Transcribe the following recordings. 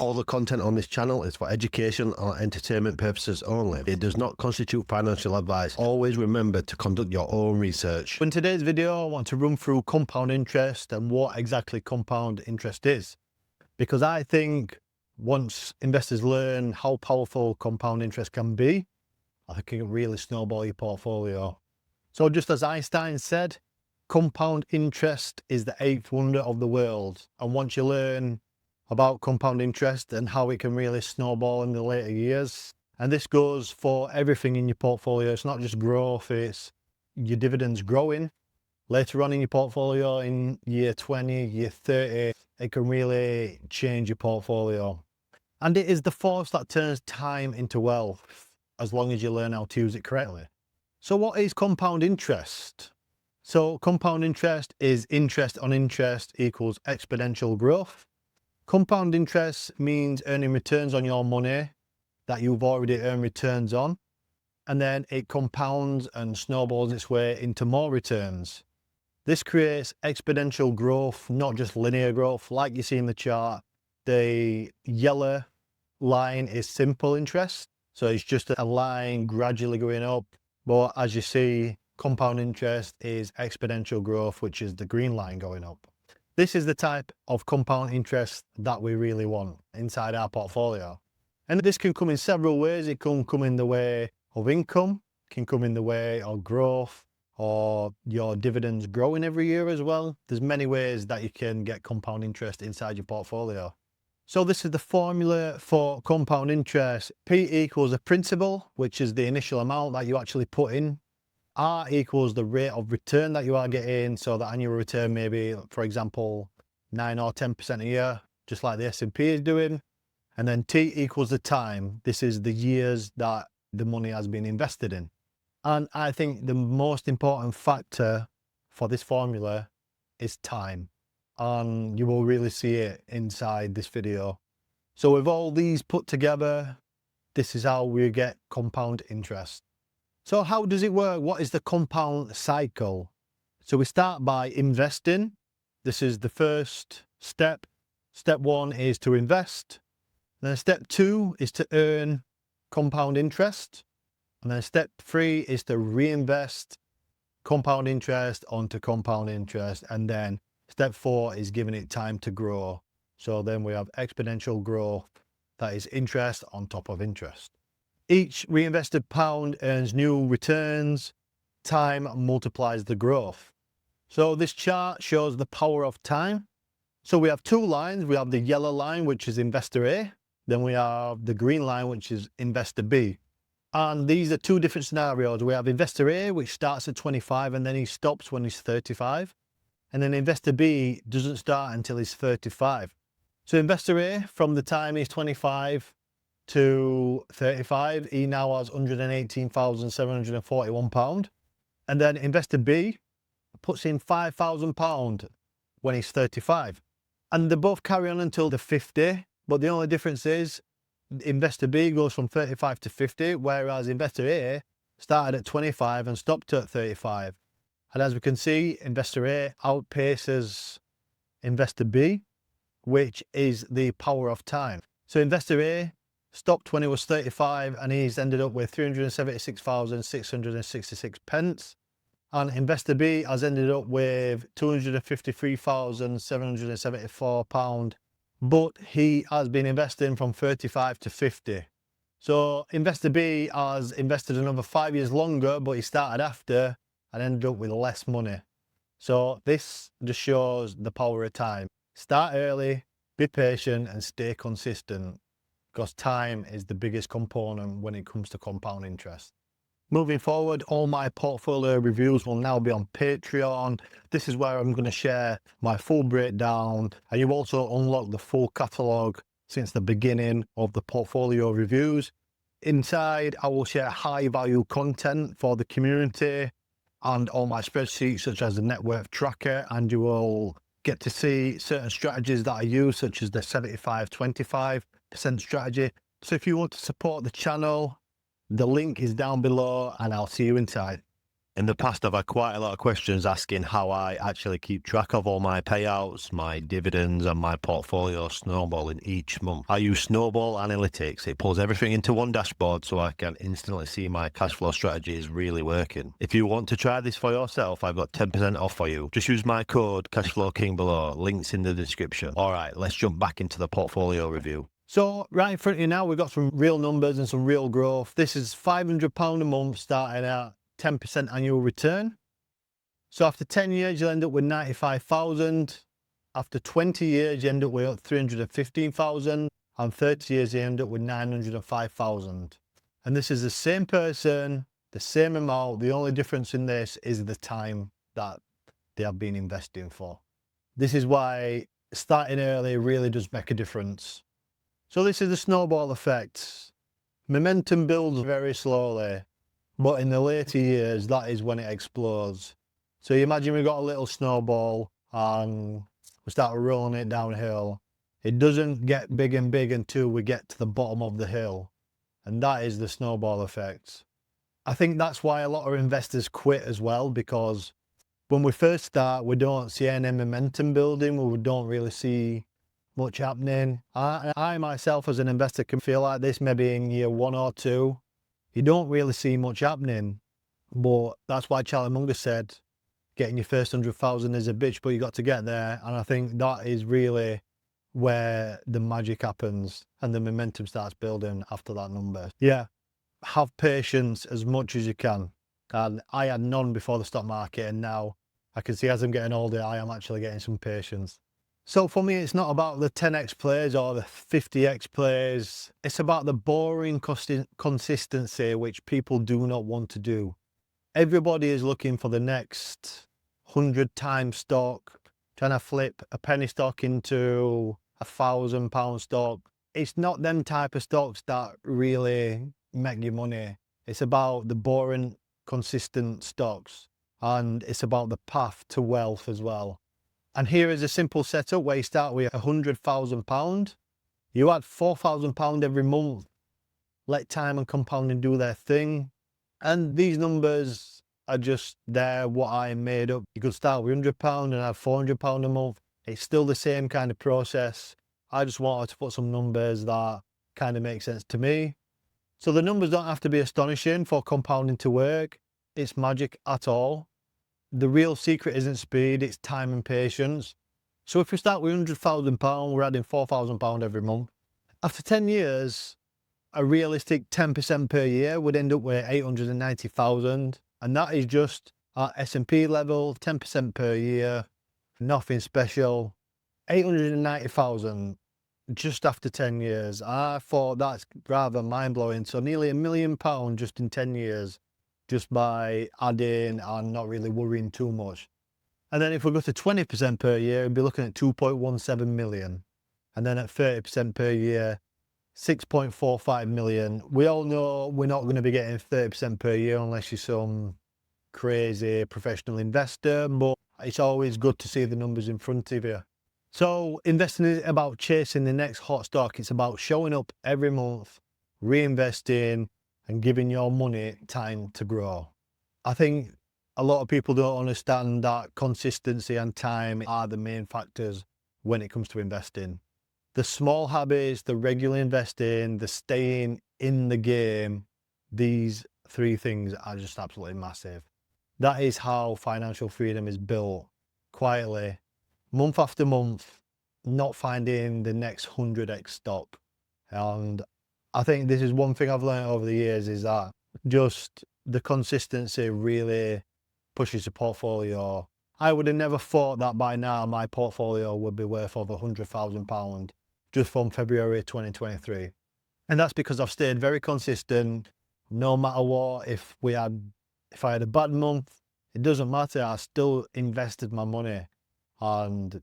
All the content on this channel is for education or entertainment purposes only. It does not constitute financial advice. Always remember to conduct your own research. In today's video, I want to run through compound interest and what exactly compound interest is. Because I think once investors learn how powerful compound interest can be, I think it can really snowball your portfolio. So just as Einstein said, compound interest is the eighth wonder of the world. And once you learn about compound interest and how it can really snowball in the later years, and this goes for everything in your portfolio. It's not just growth, it's your dividends growing. Later on in your portfolio, in year 20, year 30, it can really change your portfolio. And it is the force that turns time into wealth, as long as you learn how to use it correctly. So what is compound interest? So compound interest is interest on interest equals exponential growth. Compound interest means earning returns on your money that you've already earned returns on, and then it compounds and snowballs its way into more returns. This creates exponential growth, not just linear growth. Like you see in the chart, the yellow line is simple interest. So it's just a line gradually going up. But as you see, compound interest is exponential growth, which is the green line going up. This is the type of compound interest that we really want inside our portfolio. And this can come in several ways. It can come in the way of income, it can come in the way of growth, or your dividends growing every year as well. There's many ways that you can get compound interest inside your portfolio. So this is the formula for compound interest. P equals the principal, which is the initial amount that you actually put in. R equals the rate of return that you are getting. So the annual return may be, for example, 9 or 10% a year, just like the S&P is doing. And then T equals the time. This is the years that the money has been invested in. And I think the most important factor for this formula is time. And you will really see it inside this video. So with all these put together, this is how we get compound interest. So how does it work? What is the compound cycle? So we start by investing. This is the first step. Step one is to invest. Then step two is to earn compound interest. And then step three is to reinvest compound interest onto compound interest. And then step four is giving it time to grow. So then we have exponential growth, that is interest on top of interest. Each reinvested pound earns new returns. Time multiplies the growth. So this chart shows the power of time. So we have two lines. We have the yellow line, which is investor A. Then we have the green line, which is investor B. And these are two different scenarios. We have investor A, which starts at 25 and then he stops when he's 35. And then investor B doesn't start until he's 35. So investor A, from the time he's 25 to 35, he now has £118,741. And then investor B puts in £5,000 when he's 35. And they both carry on until they're 50. But the only difference is investor B goes from 35 to 50, whereas investor A started at 25 and stopped at 35. And as we can see, investor A outpaces investor B, which is the power of time. So investor A stopped when he was 35 and he's ended up with 376,666 pence. And investor B has ended up with £253,774, but he has been investing from 35 to 50. So investor B has invested another 5 years longer, but he started after and ended up with less money. So this just shows the power of time. Start early, be patient and stay consistent, because time is the biggest component when it comes to compound interest. Moving forward, all my portfolio reviews will now be on Patreon. This is where I'm going to share my full breakdown, and you also unlock the full catalogue since the beginning of the portfolio reviews. Inside, I will share high value content for the community and all my spreadsheets, such as the net worth tracker, and you will get to see certain strategies that I use, such as the 75-25% strategy. So if you want to support the channel, the link is down below and I'll see you inside. In the past, I've had quite a lot of questions asking how I actually keep track of all my payouts, my dividends, and my portfolio snowballing each month. I use Snowball Analytics. It pulls everything into one dashboard so I can instantly see my cash flow strategy is really working. If you want to try this for yourself, I've got 10% off for you. Just use my code CashflowKing below. Links in the description. All right, let's jump back into the portfolio review. So right in front of you now, we've got some real numbers and some real growth. This is £500 a month starting at 10% annual return. So after 10 years, you'll end up with 95,000. After 20 years, you end up with 315,000. And 30 years, you end up with 905,000. And this is the same person, the same amount. The only difference in this is the time that they have been investing for. This is why starting early really does make a difference. So this is the snowball effect. Momentum builds very slowly, but in the later years, that is when it explodes. So you imagine we've got a little snowball and we start rolling it downhill. It doesn't get big and big until we get to the bottom of the hill. And that is the snowball effect. I think that's why a lot of investors quit as well, because when we first start, we don't see any momentum building. We don't really see much happening. I myself as an investor can feel like this maybe in year 1 or 2. You don't really see much happening, but that's why Charlie Munger said, getting your first 100,000 is a bitch, but you got to get there. And I think that is really where the magic happens and the momentum starts building after that number. Yeah, have patience as much as you can. And I had none before the stock market, and now I can see as I'm getting older, I am actually getting some patience. So for me, it's not about the 10x plays or the 50x plays. It's about the boring consistency, which people do not want to do. Everybody is looking for the next 100-time stock, trying to flip a penny stock into £1,000 stock. It's not them type of stocks that really make you money. It's about the boring, consistent stocks. And it's about the path to wealth as well. And here is a simple setup where you start with £100,000. You add £4,000 every month. Let time and compounding do their thing. And these numbers are just there, what I made up. You could start with £100 and add £400 a month. It's still the same kind of process. I just wanted to put some numbers that kind of make sense to me. So the numbers don't have to be astonishing for compounding to work. It's magic at all. The real secret isn't speed, it's time and patience. So if we start with £100,000, we're adding £4,000 every month. After 10 years, a realistic 10% per year would end up with 890,000. And that is just at S&P level, 10% per year, nothing special. 890,000 just after 10 years. I thought that's rather mind-blowing. So nearly £1 million just in 10 years. Just by adding and not really worrying too much. And then if we go to 20% per year, we'd be looking at 2.17 million. And then at 30% per year, 6.45 million. We all know we're not going to be getting 30% per year unless you're some crazy professional investor, but it's always good to see the numbers in front of you. So investing is about chasing the next hot stock. It's about showing up every month, reinvesting, and giving your money time to grow. I think a lot of people don't understand that consistency and time are the main factors when it comes to investing. The small habits, the regular investing, the staying in the game, these 3 things are just absolutely massive. That is how financial freedom is built, quietly, month after month, not finding the next 100x stock. And I think this is one thing I've learned over the years, is that just the consistency really pushes the portfolio. I would have never thought that by now my portfolio would be worth over £100,000 just from February 2023. And that's because I've stayed very consistent, no matter what. If I had a bad month, it doesn't matter, I still invested my money. And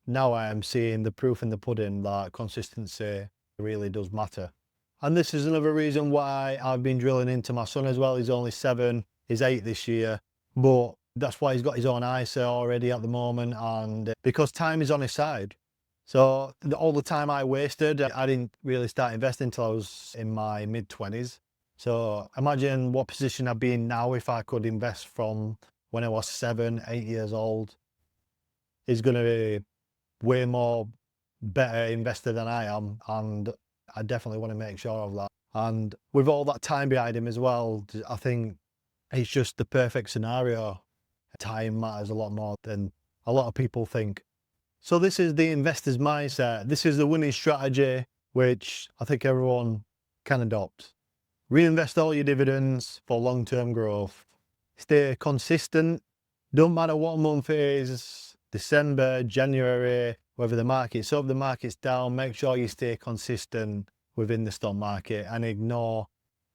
now I am seeing the proof in the pudding that consistency really does matter. And this is another reason why I've been drilling into my son as well. He's only 7, he's 8 this year, but that's why he's got his own ISA already at the moment, and because time is on his side. So all the time I wasted, I didn't really start investing until I was in my mid-20s. So imagine what position I'd be in now if I could invest from when I was 7, 8 years old. He's going to be way more better investor than I am, and I definitely want to make sure of that. And with all that time behind him as well, I think it's just the perfect scenario. Time matters a lot more than a lot of people think. So this is the investor's mindset. This is the winning strategy, which I think everyone can adopt. Reinvest all your dividends for long-term growth. Stay consistent. Don't matter what month it is, December, January, whether the market's up, the market's down, make sure you stay consistent within the stock market and ignore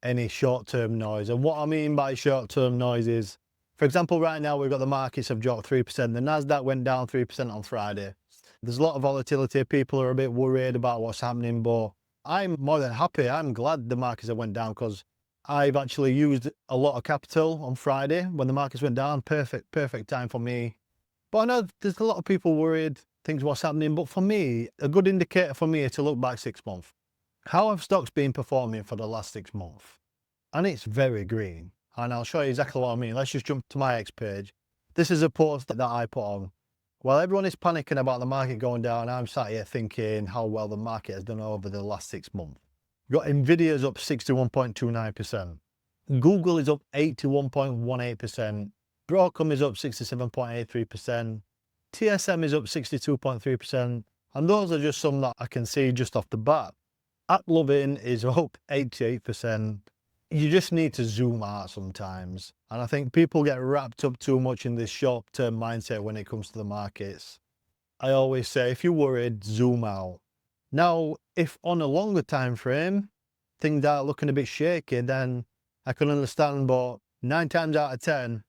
any short-term noise. And what I mean by short-term noise is, for example, right now we've got the markets have dropped 3%. The Nasdaq went down 3% on Friday. There's a lot of volatility. People are a bit worried about what's happening, but I'm more than happy. I'm glad the markets have went down because I've actually used a lot of capital on Friday when the markets went down. Perfect time for me. But I know there's a lot of people worried, things what's happening. But for me, a good indicator for me is to look back 6 months. How have stocks been performing for the last 6 months? And it's very green. And I'll show you exactly what I mean. Let's just jump to my X page. This is a post that I put on. While everyone is panicking about the market going down, I'm sat here thinking how well the market has done over the last 6 months. We've got Nvidia's up 61.29%. Google is up 81.18%. Broadcom is up 67.83%. TSM is up 62.3%. And those are just some that I can see just off the bat. AppLovin is up 88%. You just need to zoom out sometimes. And I think people get wrapped up too much in this short-term mindset when it comes to the markets. I always say, if you're worried, zoom out. Now, if on a longer time frame, things are looking a bit shaky, then I can understand, but 9 times out of 10,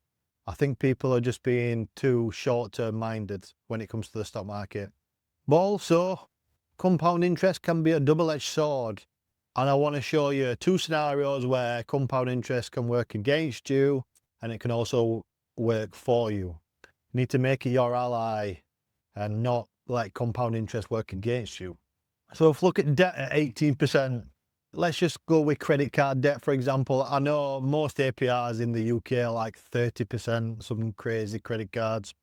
I think people are just being too short-term minded when it comes to the stock market. But also, compound interest can be a double-edged sword. And I want to show you 2 scenarios where compound interest can work against you and it can also work for you. You need to make it your ally and not let compound interest work against you. So if we look at debt at 18%, let's just go with credit card debt, for example. I know most APRs in the UK are like 30%, some crazy credit cards.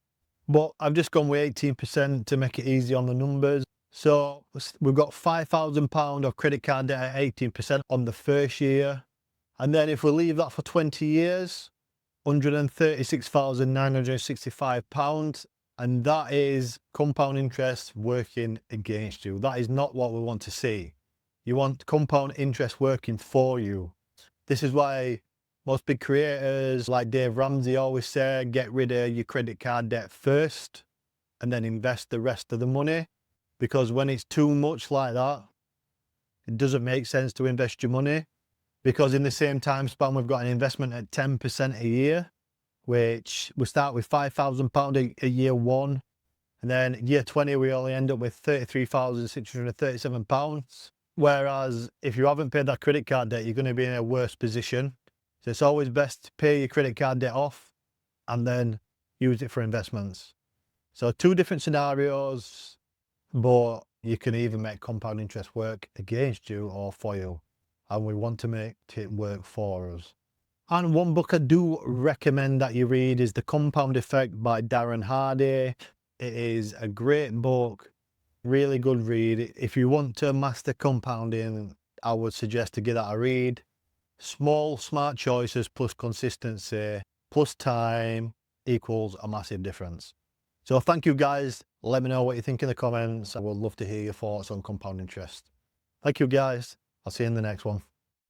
But I've just gone with 18% to make it easy on the numbers. So we've got £5,000 of credit card debt at 18% on the first year. And then if we leave that for 20 years, £136,965. And that is compound interest working against you. That is not what we want to see. You want compound interest working for you. This is why most big creators like Dave Ramsey always say, get rid of your credit card debt first and then invest the rest of the money. Because when it's too much like that, it doesn't make sense to invest your money. Because in the same time span, we've got an investment at 10% a year, which we start with £5,000 a year 1. And then year 20, we only end up with £33,637. Whereas if you haven't paid that credit card debt, you're going to be in a worse position. So it's always best to pay your credit card debt off and then use it for investments. So 2 different scenarios. But you can even make compound interest work against you or for you. And we want to make it work for us. And one book I do recommend that you read is The Compound Effect by Darren Hardy. It is a great book, really good read. If you want to master compounding, I would suggest to give that a read. Small, smart choices plus consistency plus time equals a massive difference. So thank you guys. Let me know what you think in the comments. I would love to hear your thoughts on compound interest. Thank you guys. I'll see you in the next one.